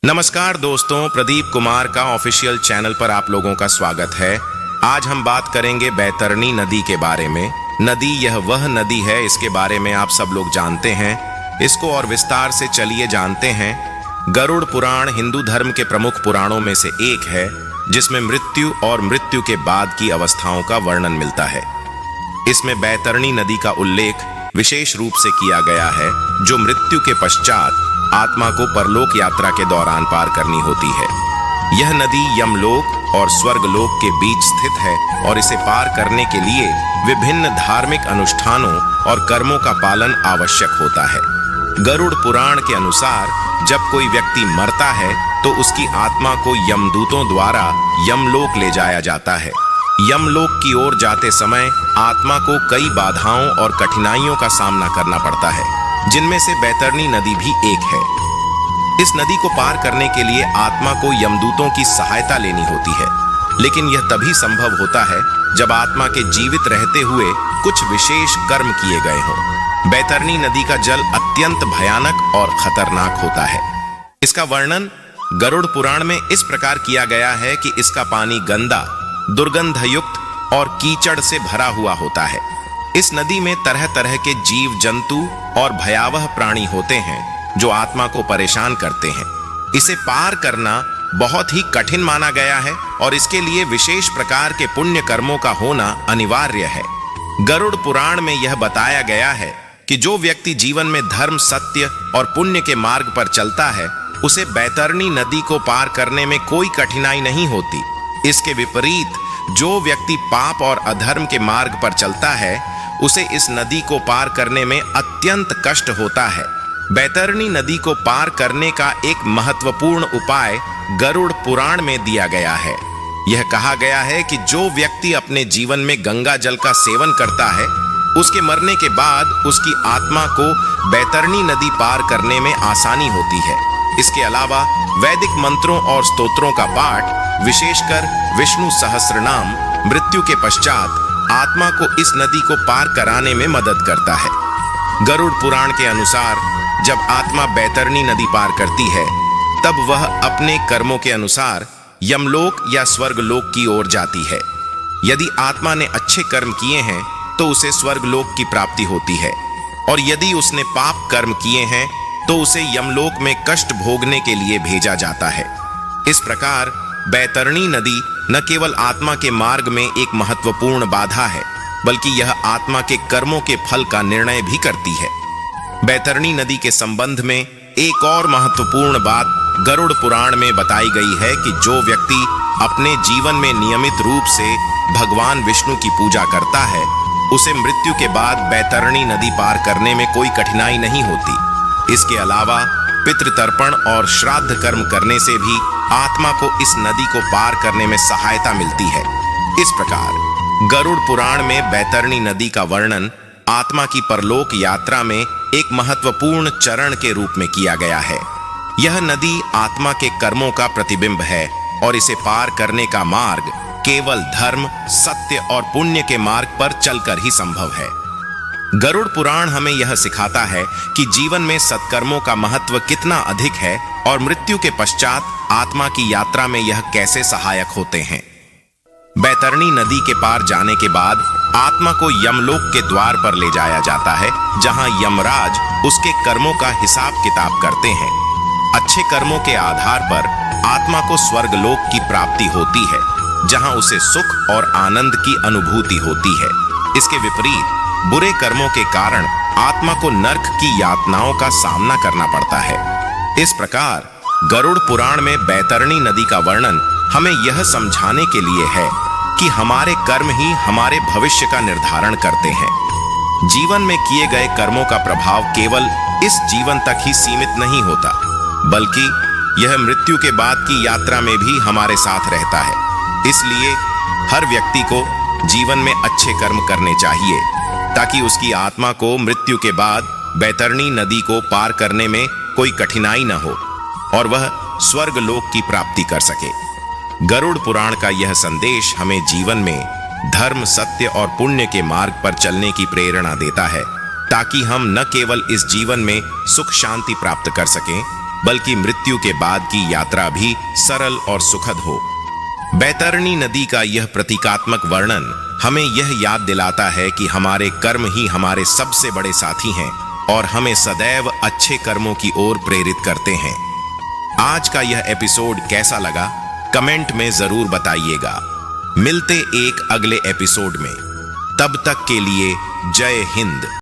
नमस्कार दोस्तों, प्रदीप कुमार का ऑफिशियल चैनल पर आप लोगों का स्वागत है। आज हम बात करेंगे बैतरणी नदी के बारे में। नदी, यह वह नदी है, इसके बारे में आप सब लोग जानते हैं। इसको और विस्तार से चलिए जानते हैं। गरुड़ पुराण हिंदू धर्म के प्रमुख पुराणों में से एक है, जिसमें मृत्यु और मृत्यु के बाद की अवस्थाओं का वर्णन मिलता है। इसमें बैतरणी नदी का उल्लेख विशेष रूप से किया गया है, जो मृत्यु के पश्चात आत्मा को परलोक यात्रा के दौरान पार करनी होती है। यह नदी यमलोक और स्वर्गलोक के बीच स्थित है और इसे पार करने के लिए विभिन्न धार्मिक अनुष्ठानों और कर्मों का पालन आवश्यक होता है। गरुड़ पुराण के अनुसार जब कोई व्यक्ति मरता है तो उसकी आत्मा को यमदूतों द्वारा यमलोक ले जाया जाता है। यमलोक की ओर जाते समय आत्मा को कई बाधाओं और कठिनाइयों का सामना करना पड़ता है, जिनमें से बैतरणी नदी भी एक है। इस नदी को पार करने के लिए आत्मा को यमदूतों की सहायता लेनी होती है, लेकिन यह तभी संभव होता है जब आत्मा के जीवित रहते हुए कुछ विशेष कर्म किए गए हों। बैतरणी नदी का जल अत्यंत भयानक और खतरनाक होता है। इसका वर्णन गरुड़ पुराण में इस प्रकार किया गया है कि इसका पानी गंदा, दुर्गंधयुक्त और कीचड़ से भरा हुआ होता है। इस नदी में तरह तरह के जीव जंतु और भयावह प्राणी होते हैं जो आत्मा को परेशान करते हैं। इसे पार करना बहुत ही कठिन माना गया है और इसके लिए विशेष प्रकार के पुण्य कर्मों का होना अनिवार्य है। गरुड़ पुराण में यह बताया गया है कि जो व्यक्ति जीवन में धर्म, सत्य और पुण्य के मार्ग पर चलता है, उसे बैतरणी नदी को पार करने में कोई कठिनाई नहीं होती। इसके विपरीत जो व्यक्ति पाप और अधर्म के मार्ग पर चलता है, उसे इस नदी को पार करने में अत्यंत कष्ट होता है। बैतरणी नदी को पार करने का एक महत्वपूर्ण उपाय गरुड़ पुराण में दिया गया है। यह कहा गया है कि जो व्यक्ति अपने जीवन में गंगा जल का सेवन करता है, उसके मरने के बाद उसकी आत्मा को बैतरणी नदी पार करने में आसानी होती है। इसके अलावा वैदिक मंत्रों और स्तोत्रों का पाठ, विशेषकर विष्णु सहस्त्रनाम, मृत्यु के पश्चात आत्मा को इस नदी को पार कराने में मदद करता है। गरुड़ पुराण के अनुसार जब आत्मा बैतरणी नदी पार करती है, तब वह अपने कर्मों के अनुसार यमलोक या स्वर्गलोक की ओर जाती है। यदि आत्मा ने अच्छे कर्म किए हैं तो उसे स्वर्गलोक की प्राप्ति होती है, और यदि उसने पाप कर्म किए हैं तो उसे यमलोक में कष्ट भोगने के लिए भेजा जाता है। इस प्रकार बैतरणी नदी न केवल आत्मा के मार्ग में एक महत्वपूर्ण बाधा है, बल्कि यह आत्मा के कर्मों के फल का निर्णय भी करती है। बैतरणी नदी के संबंध में एक और महत्वपूर्ण बात गरुड़ पुराण में बताई गई है कि जो व्यक्ति अपने जीवन में नियमित रूप से भगवान विष्णु की पूजा करता है, उसे मृत्यु के बाद बैतरणी नदी पार करने में कोई कठिनाई नहीं होती। इसके अलावा पितृतर्पण और श्राद्ध कर्म करने से भी आत्मा को इस नदी को पार करने में सहायता मिलती है। इस प्रकार गरुड़ पुराण में बैतरणी नदी का वर्णन आत्मा की परलोक यात्रा में एक महत्वपूर्ण चरण के रूप में किया गया है। यह नदी आत्मा के कर्मों का प्रतिबिंब है और इसे पार करने का मार्ग केवल धर्म, सत्य और पुण्य के मार्ग पर चलकर ही संभव है। गरुड़ पुराण हमें यह सिखाता है कि जीवन में सत्कर्मों का महत्व कितना अधिक है और मृत्यु के पश्चात आत्मा की यात्रा में यह कैसे सहायक होते हैं। बैतरणी नदी के पार जाने के बाद आत्मा को यमलोक के द्वार पर ले जाया जाता है, जहां यमराज उसके कर्मों का हिसाब किताब करते हैं। अच्छे कर्मों के आधार पर आत्मा को स्वर्गलोक की प्राप्ति होती है, जहां उसे सुख और आनंद की अनुभूति होती है। इसके विपरीत बुरे कर्मों के कारण आत्मा को नर्क की यातनाओं का सामना करना पड़ता है। इस प्रकार गरुड़ पुराण में बैतरणी नदी का वर्णन हमें यह समझाने के लिए है कि हमारे कर्म ही हमारे भविष्य का निर्धारण करते हैं। जीवन में किए गए कर्मों का प्रभाव केवल इस जीवन तक ही सीमित नहीं होता, बल्कि यह मृत्यु के बाद की यात्रा में भी हमारे साथ रहता है। इसलिए हर व्यक्ति को जीवन में अच्छे कर्म करने चाहिए, ताकि उसकी आत्मा को मृत्यु के बाद बैतरणी नदी को पार करने में कोई कठिनाई न हो और वह स्वर्गलोक की प्राप्ति कर सके। गरुड़ पुराण का यह संदेश हमें जीवन में धर्म, सत्य और पुण्य के मार्ग पर चलने की प्रेरणा देता है, ताकि हम न केवल इस जीवन में सुख शांति प्राप्त कर सकें, बल्कि मृत्यु के बाद की यात्रा भी सरल और सुखद हो। बैतरणी नदी का यह प्रतीकात्मक वर्णन हमें यह याद दिलाता है कि हमारे कर्म ही हमारे सबसे बड़े साथी हैं और हमें सदैव अच्छे कर्मों की ओर प्रेरित करते हैं। आज का यह एपिसोड कैसा लगा कमेंट में जरूर बताइएगा। मिलते एक अगले एपिसोड में, तब तक के लिए जय हिंद।